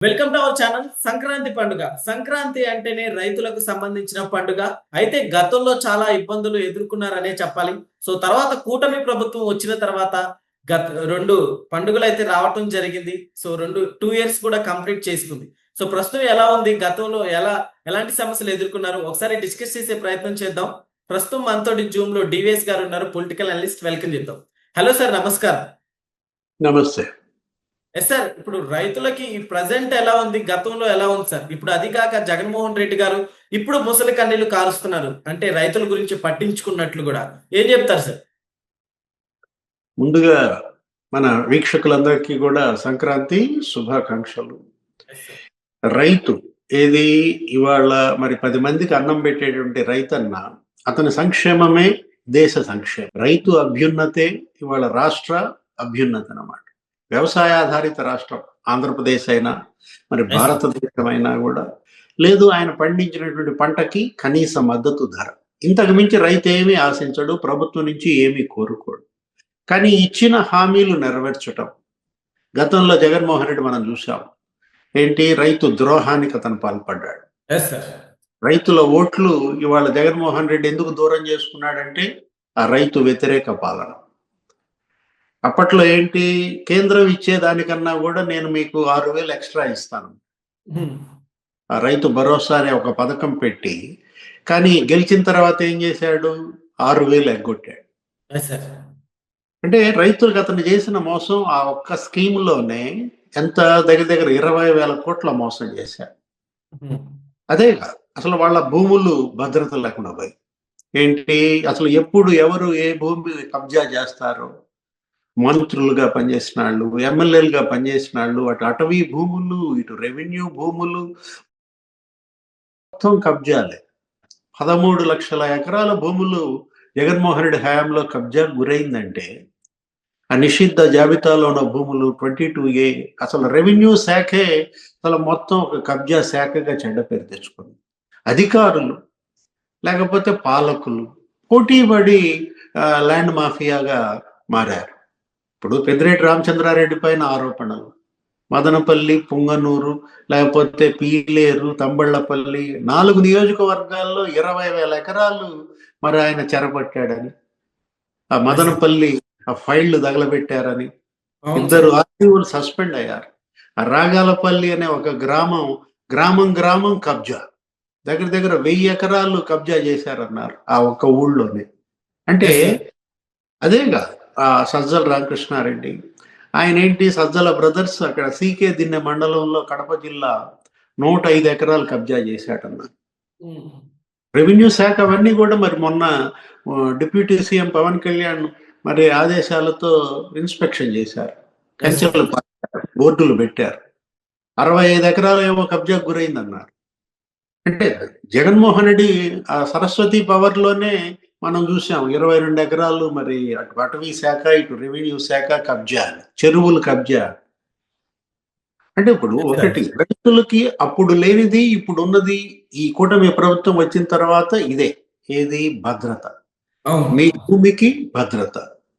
Welcome to our channel. Sankranti పండుగ. సంక్రాంతి అంటేనే రైతులకు సంబంధించిన పండుగ. అయితే గతంలో చాలా ఇబ్బందులు ఎదుర్కొన్నారనే చెప్పాలి. సో తర్వాత కూటమి ప్రభుత్వం వచ్చిన తర్వాత 2 పండుగలైతే రావటం జరిగింది. సో 2 ఇయర్స్ కూడా కంప్లీట్ చేసుకుంది. సో ప్రస్తుతం ఎలా ఉంది? గతంలో ఎలాంటి సమస్యలు ఎదుర్కొన్నారు? ఒకసారి డిస్కస్ చేసే ప్రయత్నం చేద్దాం. ప్రస్తుతం మనతోటి జూమ్‌లో డివిఎస్ గారు ఉన్నారు. Political analyst. వెల్కమ్ చెప్దాం. హలో సార్, నమస్కారం. నమస్తే. సార్, ఇప్పుడు రైతులకి ఈ ప్రెజెంట్ ఎలా ఉంది? గతంలో ఎలా ఉంది సార్? ఇప్పుడు అది కాక జగన్మోహన్ రెడ్డి గారు ఇప్పుడు ముసలి కన్నీళ్లు కారుస్తున్నారు. అంటే రైతుల గురించి పట్టించుకున్నట్లు కూడా. ఏం చెప్తారు సార్? ముందుగా మన వీక్షకులందరికీ కూడా సంక్రాంతి శుభాకాంక్షలు. Yes sir. రైతు ఏది ఇవాళ మరి 10 మందికి అన్నం పెట్టేటువంటి రైతన్న అతని సంక్షేమమే దేశ సంక్షేమం. రైతు అభ్యున్నతే ఇవాళ రాష్ట్ర అభ్యున్నత అన్నమాట. వ్యవసాయాధారిత రాష్ట్రం ఆంధ్రప్రదేశ్ అయినా మరి యెస్ సార్. భారతదేశం అయినా కూడా లేదు, ఆయన పండించినటువంటి పంటకి కనీస మద్దతు ధర. ఇంతకు మించి రైతు ఏమీ ఆశించడు, ప్రభుత్వం నుంచి ఏమీ కోరుకోడు. కానీ ఇచ్చిన హామీలు నెరవేర్చటం గతంలో జగన్మోహన్ రెడ్డి మనం చూసాం. ఏంటి, రైతు ద్రోహానికి అతను పాల్పడ్డాడు. Yes sir. రైతుల ఓట్లు ఇవాళ జగన్మోహన్ రెడ్డి ఎందుకు దూరం చేసుకున్నాడంటే ఆ రైతు వ్యతిరేక పాలన. అప్పట్లో ఏంటి, కేంద్రం ఇచ్చేదానికన్నా కూడా నేను మీకు 6,000 ఎక్స్ట్రా ఇస్తాను, హ్మ్. ఆ రైతు భరోసా అనే ఒక పథకం పెట్టి. కానీ గెలిచిన తర్వాత ఏం చేశాడు, 6,000 ఎగ్గొట్టాడు. Yes sir. అంటే రైతులకు అతను చేసిన మోసం ఆ ఒక్క స్కీమ్‌లోనే ఎంత దగ్గర దగ్గర 20,000 కోట్ల మోసం చేశారు. హ్మ్. అదే కాదు, అసలు వాళ్ళ భూములు భద్రత లేకుండా పోయి. ఏంటి, అసలు ఎప్పుడు ఎవరు ఏ భూమి కబ్జా చేస్తారో, మంత్రులుగా పనిచేసిన వాళ్ళు, ఎమ్మెల్యేలుగా పనిచేసిన వాళ్ళు, అటు అటవీ భూములు, ఇటు రెవెన్యూ భూములు మొత్తం కబ్జాలే. 13 లక్షల ఎకరాల భూములు జగన్మోహన్ రెడ్డి హయాంలో కబ్జా గురైందంటే ఆ నిషిద్ధ జాబితాలో ఉన్న భూములు 22A అసలు రెవెన్యూ శాఖే అసలు మొత్తం ఒక కబ్జా శాఖగా చెడ్డ పేరు తెచ్చుకుంది. అధికారులు లేకపోతే పాలకులు పోటీపడి ల్యాండ్ మాఫియాగా మారారు. ఇప్పుడు పెద్దిరెడ్డి రామచంద్రారెడ్డి పైన ఆరోపణలు, మదనపల్లి, పుంగనూరు, లేకపోతే పీలేరు, తంబళ్లపల్లి 4 నియోజకవర్గాల్లో 20,000 ఎకరాలు మరి ఆయన చెరపట్టాడని, ఆ యెస్ సార్. మదనపల్లి ఆ ఫైళ్లు తగలబెట్టారని అవును సార్. 2 ఆర్టీఓలు సస్పెండ్ అయ్యారు. ఆ రాగాలపల్లి అనే ఒక గ్రామం గ్రామం గ్రామం కబ్జా, దగ్గర దగ్గర 1000 ఎకరాలు కబ్జా చేశారన్నారు ఆ ఒక్క ఊళ్ళోనే. అంటే యెస్ సార్. అదేగా ఆ సజ్జల రామకృష్ణారెడ్డి, ఆయన ఏంటి, సజ్జల బ్రదర్స్ అక్కడ సీకే దిన్నె మండలంలో కడప జిల్లా 105 ఎకరాలు కబ్జా చేశాడన్నారు. హ్మ్. రెవెన్యూ శాఖ అవన్నీ కూడా మరి మొన్న డిప్యూటీ సీఎం పవన్ కళ్యాణ్ మరి ఆదేశాలతో ఇన్స్పెక్షన్ చేశారు, యెస్ సార్. కంచెలు పాతారు, బోర్డులు పెట్టారు. 65 ఎకరాలు ఏమో కబ్జాకు గురైందన్నారు. అంటే జగన్మోహన్ రెడ్డి ఆ సరస్వతి పవర్ లోనే మనం చూసాం 22 ఎకరాలు మరి అటు అటవీ శాఖ ఇటు రెవెన్యూ శాఖ కబ్జా, చెరువులు కబ్జా. అంటే ఇప్పుడు యెస్ సార్. ఒకటి, రైతులకి అప్పుడు లేనిది ఇప్పుడు ఉన్నది. ఈ కూటమి ప్రభుత్వం వచ్చిన తర్వాత ఇదే, ఏది, భద్రత. అవును. మీ భూమికి భద్రత,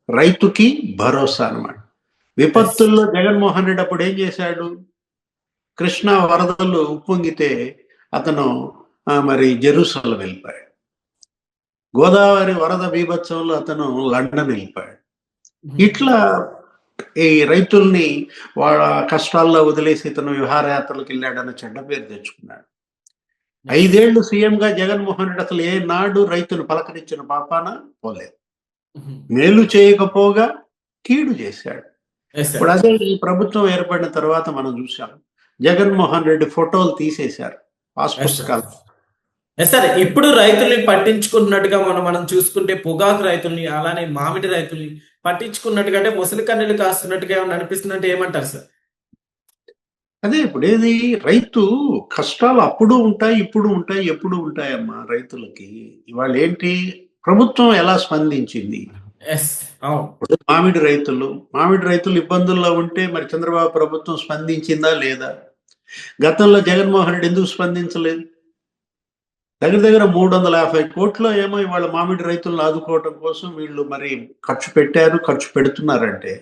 రైతుకి భరోసా అన్నమాట. యెస్. విపత్తుల్లో జగన్మోహన్ రెడ్డి అప్పుడు ఏం చేశాడు, కృష్ణా వరదలు ఉప్పొంగితే అతను మరి జెరూసలం వెళ్ళిపోయాడు. గోదావరి వరద బీభత్సంలో అతను లండన్ వెళ్ళిపోయాడు. హ్మ్. ఇట్లా ఈ రైతుల్ని వాళ్ళ కష్టాల్లో వదిలేసి ఇతను విహారయాత్రలకు వెళ్ళాడన్న చెడ్డ పేరు తెచ్చుకున్నాడు. యెస్. 5 ఏళ్లు సీఎంగా జగన్మోహన్ రెడ్డి అసలు ఏ నాడు రైతును పలకరించిన పాపాన పోలేదు. హుహు. మేలు చేయకపోగా కీడు చేశాడు. యెస్ ఇప్పుడు సార్. అదే ఈ ప్రభుత్వం ఏర్పడిన తర్వాత మనం చూసాం, జగన్మోహన్ రెడ్డి ఫోటోలు తీసేశారు పాస్ యెస్ సార్. పుస్తకాలు. Yes sir. ఇప్పుడు రైతుల్ని పట్టించుకున్నట్టుగా మనం చూసుకుంటే పొగాకు రైతుల్ని, అలానే మామిడి రైతుల్ని పట్టించుకున్నట్టుగా అంటే ముసలి కన్నీళ్లు కాస్తున్నట్టుగా ఏమన్నా అనిపిస్తుందంటే ఏమంటారు సార్? అదే ఇప్పుడు ఏది, రైతు కష్టాలు అప్పుడు ఉంటాయి, ఇప్పుడు ఉంటాయి, ఎప్పుడు ఉంటాయమ్మా రైతులకి. ఇవాళ ఏంటి, ప్రభుత్వం ఎలా స్పందించింది. యెస్. అవును. ఇప్పుడు మామిడి రైతులు ఇబ్బందుల్లో ఉంటే మరి చంద్రబాబు ప్రభుత్వం స్పందించిందా లేదా? గతంలో జగన్మోహన్ రెడ్డి ఎందుకు స్పందించలేదు? దగ్గర దగ్గర 350 కోట్లు ఏమో ఇవాళ మామిడి రైతులను ఆదుకోవటం కోసం వీళ్ళు మరి ఖర్చు పెట్టారు, ఖర్చు పెడుతున్నారంటే.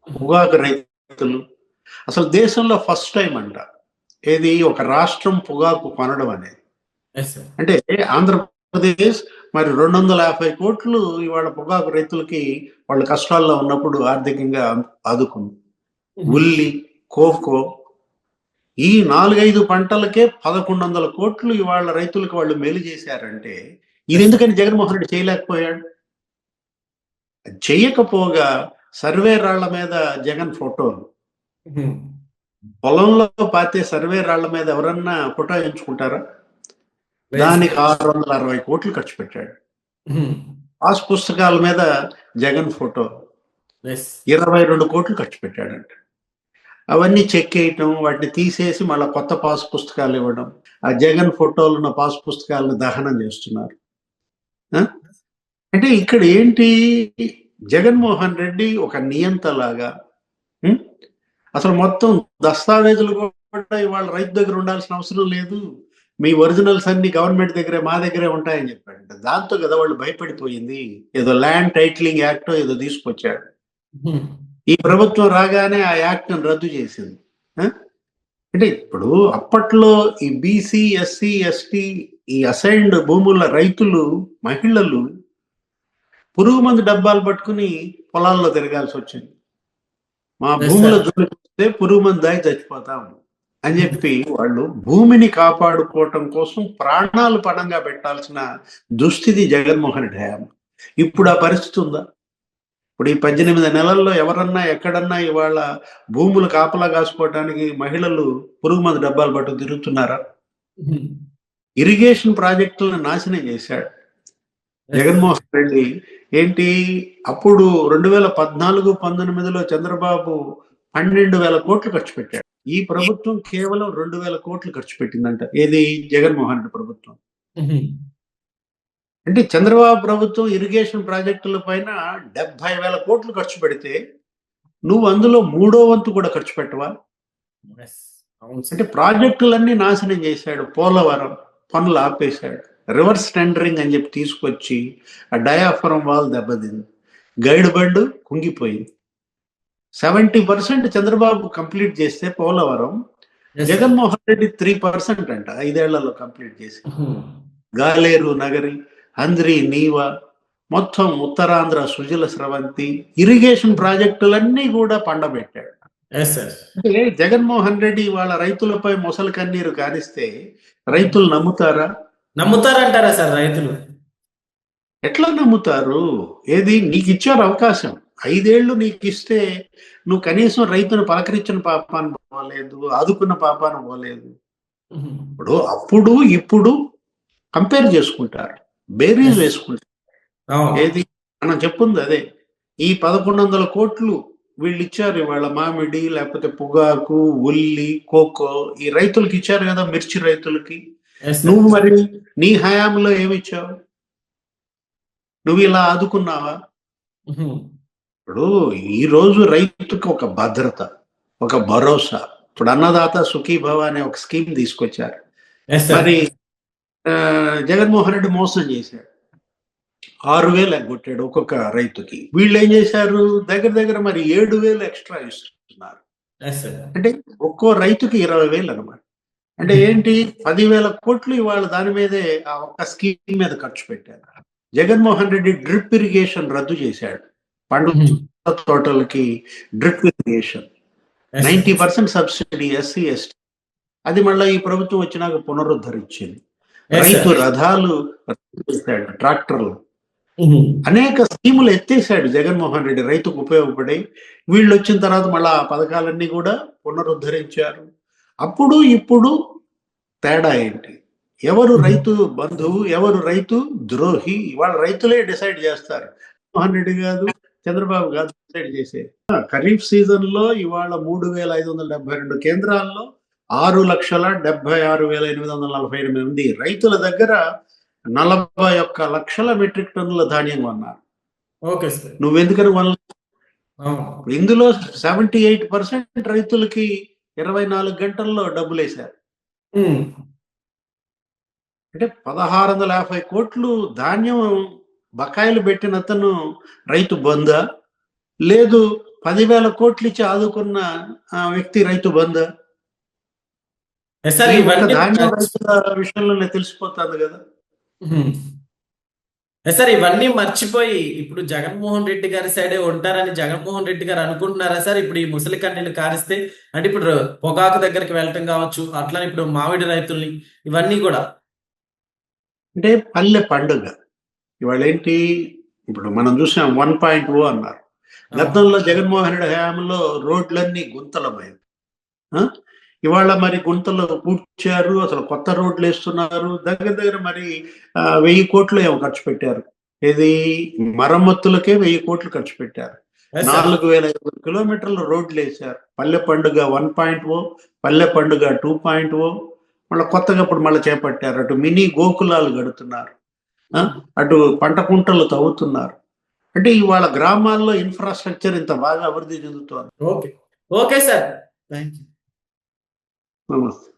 పొగాకు రైతులు అసలు దేశంలో ఫస్ట్ టైం అంట ఏది ఒక రాష్ట్రం పొగాకు కొనడం అనేది. Yes sir. అంటే ఆంధ్రప్రదేశ్ మరి 250 కోట్లు ఇవాళ పొగాకు రైతులకి వాళ్ళు కష్టాల్లో ఉన్నప్పుడు ఆర్థికంగా ఆదుకుంది. ఉల్లి, కోకో ఈ 4-5 పంటలకే 1100 కోట్లు ఇవాళ రైతులకు వాళ్ళు మేలు చేశారంటే ఇది ఎందుకని జగన్మోహన్ రెడ్డి చేయలేకపోయాడు? చెయ్యకపోగా సర్వే రాళ్ల మీద జగన్ ఫోటోలు, పొలంలో పాతే సర్వే రాళ్ల మీద ఎవరన్నా ఫోటో ఎంచుకుంటారా? దానికి 660 కోట్లు ఖర్చు పెట్టాడు. పాస్ పుస్తకాల మీద జగన్ ఫోటో 22 కోట్లు ఖర్చు పెట్టాడంట. అవన్నీ చెక్ వేయటం, వాటిని తీసేసి మళ్ళీ కొత్త పాస్ పుస్తకాలు ఇవ్వడం, ఆ జగన్ ఫోటోలు ఉన్న పాస్ పుస్తకాలను దహనం చేస్తున్నారు. అంటే ఇక్కడ ఏంటి, జగన్మోహన్ రెడ్డి ఒక నియంతలాగా అసలు మొత్తం దస్తావేజులు కూడా ఇవాళ రైతు దగ్గర ఉండాల్సిన అవసరం లేదు, మీ ఒరిజినల్స్ అన్ని గవర్నమెంట్ దగ్గరే, మా దగ్గరే ఉంటాయని చెప్పాడు. దాంతో కదా వాళ్ళు భయపడిపోయింది. ఏదో ల్యాండ్ టైటిలింగ్ యాక్ట్ ఏదో తీసుకొచ్చాడు. ఈ ప్రభుత్వం రాగానే ఆ యాక్ట్ రద్దు చేసింది. అంటే ఇప్పుడు అప్పట్లో ఈ బీసీ, ఎస్సీ, ఎస్టీ ఈ అసైన్డ్ భూముల రైతులు, మహిళలు పురుగు మందు డబ్బాలు పట్టుకుని పొలాల్లో తిరగాల్సి వచ్చింది. మా భూముల జోలికి పురుగు మందు దాగి చచ్చిపోతాం అని చెప్పి వాళ్ళు భూమిని కాపాడుకోవటం కోసం ప్రాణాలు పణంగా పెట్టాల్సిన దుస్థితి జగన్మోహన్ రెడ్డి హయాం. ఇప్పుడు ఆ పరిస్థితి ఉందా? ఇప్పుడు ఈ 18 నెలల్లో ఎవరన్నా ఎక్కడన్నా ఇవాళ భూములు కాపలా కాసుకోవడానికి మహిళలు పురుగు మందు డబ్బాలు పట్టు తిరుగుతున్నారా? ఇరిగేషన్ ప్రాజెక్టులను నాశనం చేశాడు జగన్మోహన్ రెడ్డి. ఏంటి, అప్పుడు 2014-19లో చంద్రబాబు 12,000 కోట్లు ఖర్చు పెట్టాడు. ఈ ప్రభుత్వం కేవలం 2,000 కోట్లు ఖర్చు పెట్టిందంట. ఏది, జగన్మోహన్ రెడ్డి ప్రభుత్వం. అంటే చంద్రబాబు ప్రభుత్వం ఇరిగేషన్ ప్రాజెక్టుల పైన 70,000 కోట్లు ఖర్చు పెడితే నువ్వు అందులో 3వ వంతు కూడా ఖర్చు పెట్టవా? అంటే ప్రాజెక్టులన్నీ నాశనం చేశాడు. పోలవరం పనులు ఆపేశాడు. రివర్స్ టెండరింగ్ అని చెప్పి తీసుకొచ్చి ఆ డయాఫ్రమ్ వాల్ దెబ్బతింది. గైడ్ బండ్ కుంగిపోయింది. 70% చంద్రబాబు కంప్లీట్ చేస్తే పోలవరం, జగన్మోహన్ రెడ్డి 3% అంట 5 ఏళ్లలో కంప్లీట్ చేసి. గాలేరు నగరి, అంద్రి నీవా, మొత్తం ఉత్తరాంధ్ర సుజల స్రవంతి ఇరిగేషన్ ప్రాజెక్టులన్నీ కూడా పండబెట్టాడు. అంటే జగన్మోహన్ రెడ్డి వాళ్ళ రైతులపై మొసలు కన్నీరు కారిస్తే రైతులు నమ్ముతారా? నమ్ముతారంటారా సార్ రైతులు? ఎట్లా నమ్ముతారు? ఏది, నీకు ఇచ్చారు అవకాశం, 5 ఏళ్ళు నీకు ఇస్తే నువ్వు కనీసం రైతును పలకరించిన పాపాన పోలేదు, ఆదుకున్న పాపాన పోలేదు. అప్పుడు ఇప్పుడు కంపేర్ చేసుకుంటారు, బేరీజ్ వేసుకుంటారు. ఏది మనం చెప్పుంది అదే. ఈ 1100 కోట్లు వీళ్ళు ఇచ్చారు ఇవాళ మామిడి, లేకపోతే పొగాకు, ఉల్లి, కోకో ఈ రైతులకి ఇచ్చారు కదా, మిర్చి రైతులకి. నువ్వు మరి నీ హయాంలో ఏమిచ్చావు? నువ్వు ఇలా ఆదుకున్నావా? ఇప్పుడు ఈ రోజు రైతుకు ఒక భద్రత, ఒక భరోసా. ఇప్పుడు అన్నదాత సుఖీభవ అనే ఒక స్కీమ్ తీసుకొచ్చారు. మరి జగన్మోహన్ రెడ్డి మోసం చేశాడు. 6,000 ఎగ్గొట్టాడు ఒక్కొక్క రైతుకి. వీళ్ళు ఏం చేశారు, దగ్గర మరి 7,000 ఎక్స్ట్రా ఇస్తున్నారు. అంటే ఒక్కో రైతుకి 20,000 అనమాట. అంటే ఏంటి, 10,000 కోట్లు ఇవాళ దాని మీదే ఆ ఒక్క స్కీమ్ మీద ఖర్చు పెట్టారు. జగన్మోహన్ రెడ్డి డ్రిప్ ఇరిగేషన్ రద్దు చేశాడు. పండ్ల తోటలకి drip irrigation 90% subsidy SC ST. అది మళ్ళీ ఈ ప్రభుత్వం వచ్చినాక పునరుద్ధరించింది. రైతు రథాలు చేశాడు, ట్రాక్టర్లు, అనేక స్కీములు ఎత్తేసాడు జగన్మోహన్ రెడ్డి రైతుకు ఉపయోగపడి. వీళ్ళు వచ్చిన తర్వాత మళ్ళీ ఆ పథకాలన్నీ కూడా పునరుద్ధరించారు. అప్పుడు ఇప్పుడు తేడా ఏంటి? ఎవరు రైతు బంధువు, ఎవరు రైతు ద్రోహి? ఇవాళ రైతులే డిసైడ్ చేస్తారు. మోహన్ రెడ్డి కాదు, చంద్రబాబు కాదు డిసైడ్ చేసే. ఖరీఫ్ సీజన్ లో ఇవాళ 3,572 కేంద్రాల్లో 6,76,848 మంది రైతుల దగ్గర 41 లక్షల మెట్రిక్ టన్నుల ధాన్యం కొన్నారు. నువ్వెందుకని ఇందులో 78% రైతులకి 24 గంటల్లో డబ్బులు వేశారు. అంటే 1,650 కోట్లు ధాన్యం బకాయిలు పెట్టిన అతను రైతు బంధా, లేదు 10,000 కోట్లు ఇచ్చి ఆదుకున్న వ్యక్తి రైతు బంధా? సార్ ఈ ఒక్క ఇవన్నీ ధాన్యం రైతుల విషయంలోనే తెలిసిపోతుంది కదా. సార్ ఇవన్నీ మర్చిపోయి ఇప్పుడు జగన్మోహన్ రెడ్డి గారి సైడే ఉంటారని జగన్మోహన్ రెడ్డి గారు అనుకుంటున్నారా సార్? ఇప్పుడు ఈ ముసలి కన్నీళ్ళు కారిస్తే అంటే ఇప్పుడు పొగాకు దగ్గరికి వెళ్ళటం కావచ్చు, అట్లా ఇప్పుడు మామిడి రైతుల్ని ఇవన్నీ కూడా అంటే పల్లె పండుగ ఇవాళ ఏంటి, ఇప్పుడు మనం చూసాం 1.0 అన్నారు. గతంలో జగన్మోహన్ రెడ్డి హయాంలో రోడ్లన్నీ గుంతలమైంది. ఇవాళ మరి గుంతలు పూడ్చారు, అసలు కొత్త రోడ్లు వేస్తున్నారు. దగ్గర దగ్గర మరి 1000 కోట్లు ఏమో ఖర్చు పెట్టారు. ఇది మరమ్మతులకే 1000 కోట్లు ఖర్చు పెట్టారు. 4000 కిలోమీటర్ల రోడ్లు వేశారు. పల్లె పండుగ 1.0, పల్లె పండుగ 2.0, మళ్ళీ కొత్తగా ఇప్పుడు మళ్ళీ చేపట్టారు. అటు మినీ గోకులాలు గడుతున్నారు, అటు పంట కుంటలు తవ్వుతున్నారు. అంటే ఇవాళ గ్రామాల్లో ఇన్ఫ్రాస్ట్రక్చర్ ఇంత బాగా అభివృద్ధి చెందుతోంది. Okay okay sir, thank you. నమస్తే.